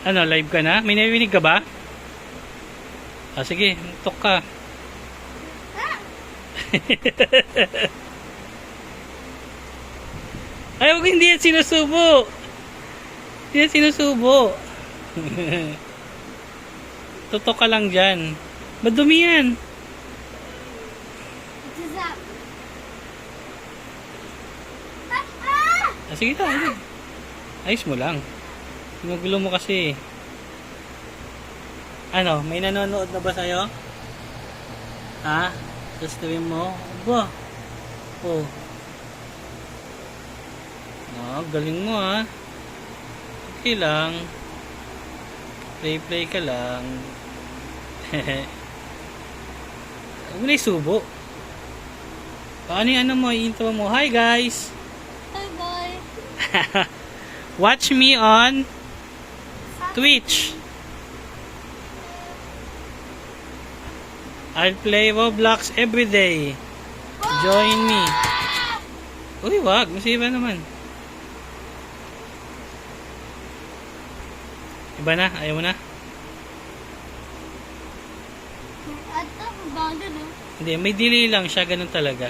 Ano, live ka na? May narinig ka ba? Ah, sige, tok ka. Ay, wag, hindi yan sinusubo. Hindi yan sinusubo. Tutok ka lang dyan. Madumi yan. Ah, sige na, ayun. Ayos mo lang. Ginugulo mo kasi. Ano, may nanonood na ba sa'yo? Ha? Gustuin mo? Aba. Oh. Ah, galing mo ha. Okay lang. Play ka lang. Huwag mo na isubo. Paano yung ano mo, intro mo? Hi guys! Hi, boy. Watch me on Twitch. I'll play Roblox every day. Join me. Uy, wag. Masiba naman. Iba na? Ayaw mo na? At bago, no? Hindi, may delay lang siya. Ganun talaga.